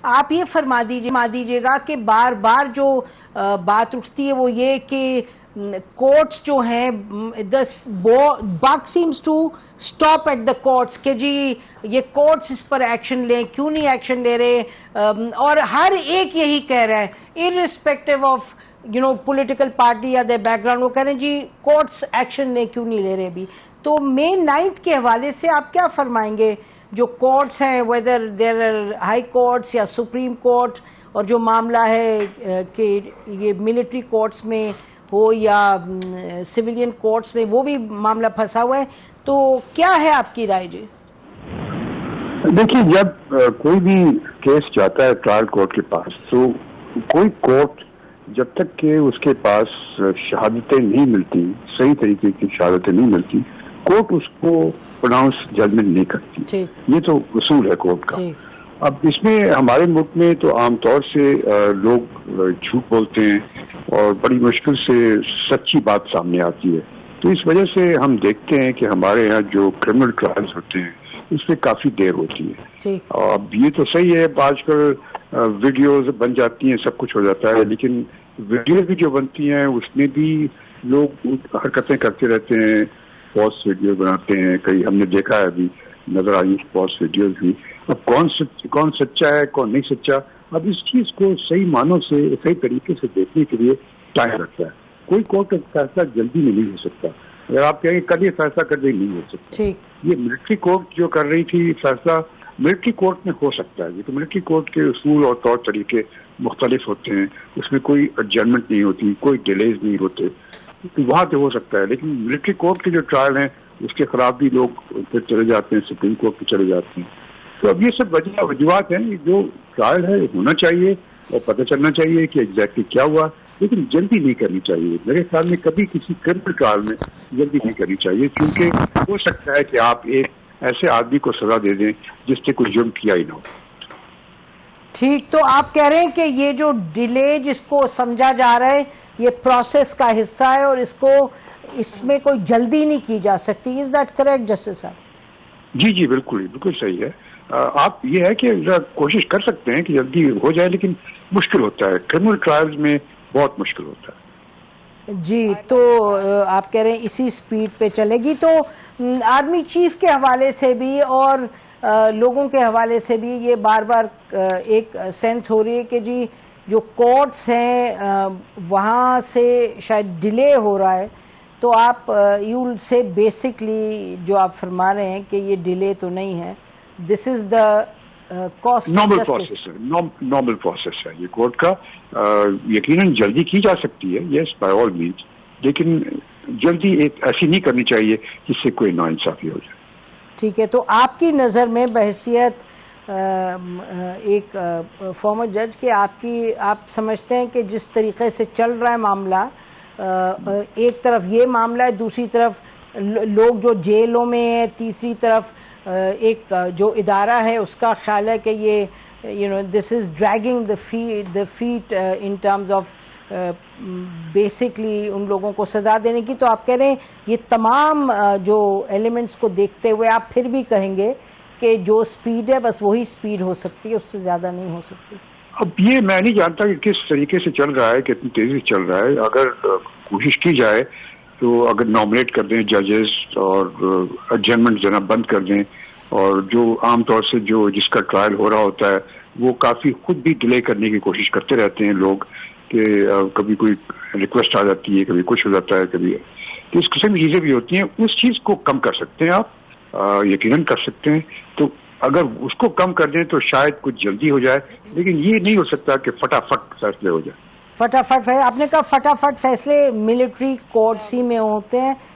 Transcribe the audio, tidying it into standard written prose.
آپ یہ فرما دیجیے گا کہ بار بار جو بات اٹھتی ہے وہ یہ کہ کورٹس جو ہیں buck seems to stop at the courts کہ جی یہ کورٹس اس پر ایکشن لیں، کیوں نہیں ایکشن لے رہے، اور ہر ایک یہی کہہ رہا ہے irrespective of پولیٹیکل پارٹی یا دے بیک گراؤنڈ، وہ کہہ رہے ہیں جی کورٹس ایکشن لیں، کیوں نہیں لے رہے بھی. تو May 9 کے حوالے سے آپ کیا فرمائیں گے؟ جو کورٹس ہیں whether they're ہائی کورٹس یا سپریم کورٹ، اور جو معاملہ ہے کہ یہ ملٹری کورٹس میں ہو یا سویلین کورٹس میں وہ بھی معاملہ پھنسا ہوا ہے، تو کیا ہے آپ کی رائے جی؟ دیکھیے، جب کوئی بھی کیس جاتا ہے ٹرائل کورٹ کے پاس تو کوئی کورٹ جب تک کہ اس کے پاس شہادتیں نہیں ملتی، صحیح طریقے کی شہادتیں نہیں ملتی، کورٹ اس کو پروناؤنس ججمنٹ نہیں کرتی. یہ تو اصول ہے کورٹ کا. اب اس میں ہمارے ملک میں تو عام طور سے لوگ جھوٹ بولتے ہیں اور بڑی مشکل سے سچی بات سامنے آتی ہے. تو اس وجہ سے ہم دیکھتے ہیں کہ ہمارے یہاں جو کرمنل ٹرائلز ہوتے ہیں اس میں کافی دیر ہوتی ہے. اب یہ تو صحیح ہے، آج کل ویڈیوز بن جاتی ہیں، سب کچھ ہو جاتا ہے، لیکن ویڈیوز بھی جو بنتی ہیں اس میں بھی لوگ حرکتیں کرتے رہتے ہیں، فالس ویڈیو بناتے ہیں. کئی ہم نے دیکھا ہے، ابھی نظر آئی فالس ویڈیوز بھی. اب کون سچا ہے کون نہیں سچا، اب اس چیز کو صحیح معنوں سے صحیح طریقے سے دیکھنے کے لیے ٹائم لگتا ہے. کوئی کورٹ کا فیصلہ جلدی میں نہیں ہو سکتا. اگر آپ کہیں کل یہ فیصلہ کر دیں نہیں ہو سکتا. یہ ملٹری کورٹ جو کر رہی تھی فیصلہ ملٹری کورٹ میں ہو سکتا ہے، کیونکہ ملٹری کورٹ کے اصول اور طور طریقے مختلف ہوتے ہیں، اس میں کوئی ایڈجرمنٹ نہیں ہوتی، کوئی ڈیلیز نہیں ہوتے، وہاں پہ ہو سکتا ہے. لیکن ملٹری کورٹ کے جو ٹرائل ہیں اس کے خلاف بھی لوگ پھر چلے جاتے ہیں، سپریم کورٹ پہ چلے جاتے ہیں. تو اب یہ سب وجوہات ہیں. جو ٹرائل ہے ہونا چاہیے اور پتہ چلنا چاہیے کہ ایگزیکٹلی کیا ہوا، لیکن جلدی نہیں کرنی چاہیے. میرے خیال میں کبھی کسی کرمنل ٹرائل میں جلدی نہیں کرنی چاہیے، کیونکہ ہو سکتا ہے کہ آپ ایک ایسے آدمی کو سزا دے دیں جس نے کوئی جرم کیا ہی نہ ہو. ٹھیک، تو آپ کہہ رہے ہیں کہ یہ جو ڈیلے جس کو سمجھا جا رہا ہے یہ پروسیس کا حصہ ہے اور اس میں کوئی جلدی نہیں کی جا سکتی. از دیٹ کریکٹ جسٹس صاحب؟ جی بالکل صحیح ہے. آپ یہ ہے کہ کوشش کر سکتے ہیں کہ جلدی ہو جائے، لیکن مشکل ہوتا ہے. کرمنل ٹرائلز میں بہت مشکل ہوتا ہے. جی، تو آپ کہہ رہے ہیں اسی سپیڈ پہ چلے گی. تو آرمی چیف کے حوالے سے بھی اور لوگوں کے حوالے سے بھی یہ بار بار ایک سینس ہو رہی ہے کہ جی جو کورٹس ہیں وہاں سے شاید ڈیلے ہو رہا ہے. تو آپ یو سے بیسکلی جو آپ فرما رہے ہیں کہ یہ ڈیلے تو نہیں ہے، this is the cost of justice. Normal process ہے یہ کورٹ کا. یقیناً جلدی کی جا سکتی ہے، یس بائی آل مینس، لیکن جلدی ایسی نہیں کرنی چاہیے جس سے کوئی ناانصافی ہو جائے. ٹھیک ہے، تو آپ کی نظر میں بحیثیت ایک فارمر جج کے آپ سمجھتے ہیں کہ جس طریقے سے چل رہا ہے معاملہ، ایک طرف یہ معاملہ ہے، دوسری طرف لوگ جو جیلوں میں ہیں، تیسری طرف ایک جو ادارہ ہے اس کا خیال ہے کہ یہ this is dragging the feet in terms of basically ان لوگوں کو سزا دینے کی. تو آپ کہہ رہے ہیں یہ تمام جو ایلیمنٹس کو دیکھتے ہوئے آپ پھر بھی کہیں گے کہ جو سپیڈ ہے بس وہی سپیڈ ہو سکتی ہے، اس سے زیادہ نہیں ہو سکتی. اب یہ میں نہیں جانتا کہ کس طریقے سے چل رہا ہے، کتنی تیزی سے چل رہا ہے. اگر کوشش کی جائے تو اگر نامنیٹ کر دیں ججز اور ایڈجرنمنٹ دینا بند کر دیں، اور جو عام طور سے جس کا ٹرائل ہو رہا ہوتا ہے وہ کافی خود بھی ڈیلے کرنے کی کوشش کرتے رہتے ہیں لوگ، کہ کبھی کوئی ریکویسٹ آ جاتی ہے، کبھی کچھ ہو جاتا ہے، کبھی تو اس قسم کی چیزیں بھی ہوتی ہیں. اس چیز کو کم کر سکتے ہیں آپ، یقیناً کر سکتے ہیں. تو اگر اس کو کم کر دیں تو شاید کچھ جلدی ہو جائے، لیکن یہ نہیں ہو سکتا کہ فٹافٹ فیصلے ہو جائے. فٹافٹ آپ نے کہا فٹافٹ فیصلے ملٹری کورٹس ہی میں ہوتے ہیں،